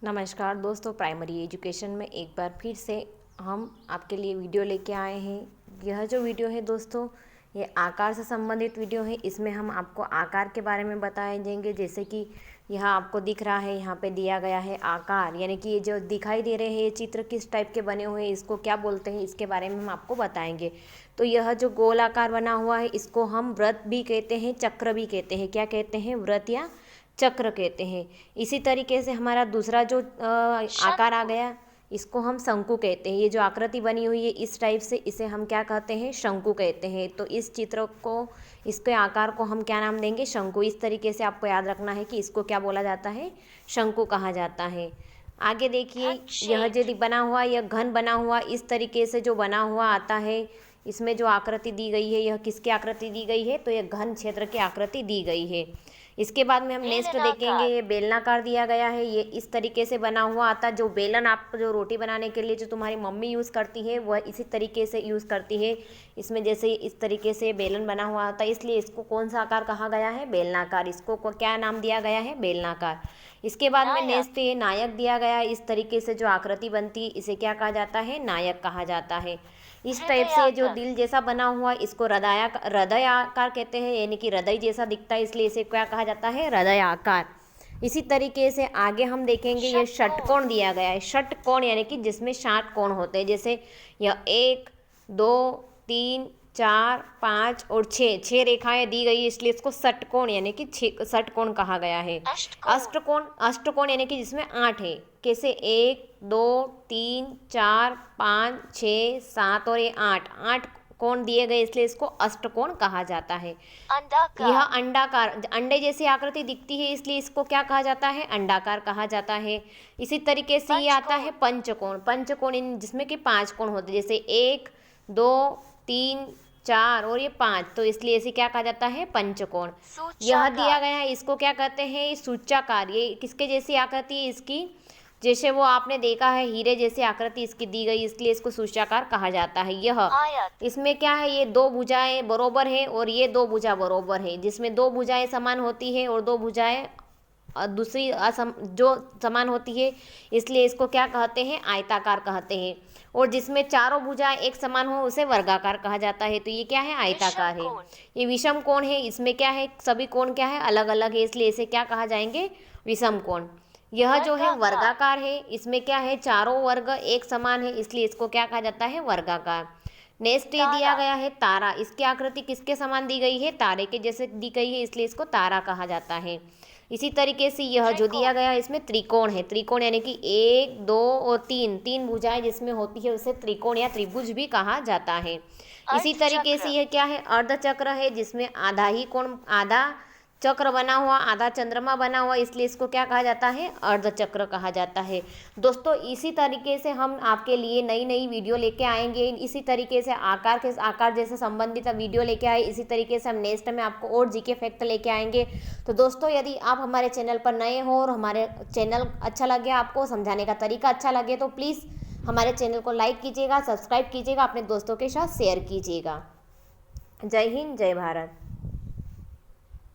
नमस्कार दोस्तों, primary education में एक बार फिर से हम आपके लिए वीडियो लेके आए हैं। यह जो वीडियो है दोस्तों, ये आकार से संबंधित वीडियो है। इसमें हम आपको आकार के बारे में बताए देंगे। जैसे कि यह आपको दिख रहा है, यहाँ पे दिया गया है आकार, यानी कि ये जो दिखाई दे रहे हैं ये चित्र किस टाइप के बने हुए हैं, इसको क्या बोलते हैं, इसके बारे में हम आपको बताएंगे। तो यह जो गोल आकार बना हुआ है इसको हम वृत्त भी कहते हैं, चक्र भी कहते हैं। क्या कहते हैं? वृत्त या चक्र कहते हैं। इसी तरीके से हमारा दूसरा जो आकार आ गया, इसको हम शंकु कहते हैं। ये जो आकृति बनी हुई है इस टाइप से, इसे हम क्या कहते हैं? शंकु कहते हैं। तो इस चित्र को, इसके आकार को हम क्या नाम देंगे? शंकु। इस तरीके से आपको याद रखना है कि इसको क्या बोला जाता है? शंकु कहा जाता है। आगे देखिए, यह जो बना हुआ, यह घन बना हुआ, इस तरीके से जो बना हुआ आता है, इसमें जो आकृति दी गई है यह किसकी आकृति दी गई है? तो यह घन क्षेत्र की आकृति दी गई है। इसके बाद में हम नेक्स्ट देखेंगे, ये बेलनाकार दिया गया है। ये इस तरीके से बना हुआ आता है। जो बेलन आप जो रोटी बनाने के लिए जो तुम्हारी मम्मी यूज़ करती है वह इसी तरीके से यूज़ करती है। इसमें जैसे इस तरीके से बेलन बना हुआ आता है, इसलिए इसको कौन सा आकार कहा गया है? बेलनाकार। इसको क्या नाम दिया गया है? बेलनाकार। इसके बाद में नेक्स्ट ये नायक दिया गया है। इस तरीके से जो आकृति बनती है इसे क्या कहा जाता है? नायक कहा जाता है। इस टाइप से जो दिल जैसा बना हुआ इसको हृदय आकार कहते हैं, यानी कि हृदय जैसा दिखता है, इसलिए इसे क्या कहा जाता है? हृदय आकार। इसी तरीके से आगे हम देखेंगे, ये षटकोण दिया गया है। षटकोण यानी कि जिसमें 60 कोण होते हैं। जैसे यह 1, 2, 3, 4, 5 और 6 रेखाएं दी गई है, इसलिए इसको षटकोण यानी कि षटकोण कहा गया है। अष्टकोण यानी कि जिसमें 8 है। कैसे? 1, 2, 3, 4, 5, 6, 7 और ये 8 कोण दिए गए, इसलिए इसको अष्टकोण कहा जाता है। यह अंडाकार, अंडे जैसी आकृति दिखती है, इसलिए इसको क्या कहा जाता है? अंडाकार कहा जाता है। इसी तरीके से ये आता है पंचकोण। पंचकोण जिसमें कि 5 कोण होते हैं, जैसे 1, 2, 3, 4 और ये 5, तो इसलिए इसे क्या कहा जाता है? पंचकोण। यह दिया गया है, इसको क्या कहते हैं? सूचाकार। ये किसके जैसी आकृति है इसकी? जैसे वो आपने देखा है हीरे जैसी आकृति इसकी दी गई, इसलिए इसको सूचाकार कहा जाता है। यह इसमें क्या है? ये 2 भुजाएं बरोबर है और ये 2 भुजा बरोबर है, जिसमें 2 भुजाएं समान होती है और 2 भुजाएं दूसरी जो समान होती है, इसलिए इसको क्या कहते हैं? आयताकार कहते हैं। और जिसमें चारों भुजाएं एक समान हो उसे वर्गाकार कहा जाता है। तो ये क्या है? आयताकार है। ये विषम कोण है, इसमें क्या है? सभी कोण क्या है? अलग अलग है, इसलिए इसे क्या कहा जाएंगे? विषम कोण। यह जो है वर्गाकार है, इसमें क्या है? चारों वर्ग एक समान है, इसलिए इसको क्या कहा जाता है? वर्गाकार। नेक्स्ट ये दिया गया है तारा। इसकी आकृति किसके समान दी गई है? तारे के जैसे दी गई है, इसलिए इसको तारा कहा जाता है। इसी तरीके से यह जो दिया गया है इसमें त्रिकोण है। त्रिकोण यानी कि 1, 2 और 3 भुजाएं जिसमें होती है उसे त्रिकोण या त्रिभुज भी कहा जाता है। इसी तरीके से यह क्या है? अर्धचक्र है, जिसमें आधा ही कोण, आधा चक्र बना हुआ, आधा चंद्रमा बना हुआ, इसलिए इसको क्या कहा जाता है? अर्धचक्र कहा जाता है। दोस्तों, इसी तरीके से हम आपके लिए नई नई वीडियो लेके आएंगे। इसी तरीके से आकार जैसे संबंधित वीडियो लेके आए, इसी तरीके से हम नेक्स्ट में आपको और जीके फैक्ट लेके आएंगे। तो दोस्तों, यदि आप हमारे चैनल पर नए हो और हमारे चैनल अच्छा लगे, आपको समझाने का तरीका अच्छा लगे, तो प्लीज़ हमारे चैनल को लाइक कीजिएगा, सब्सक्राइब कीजिएगा, अपने दोस्तों के साथ शेयर कीजिएगा। जय हिंद, जय भारत।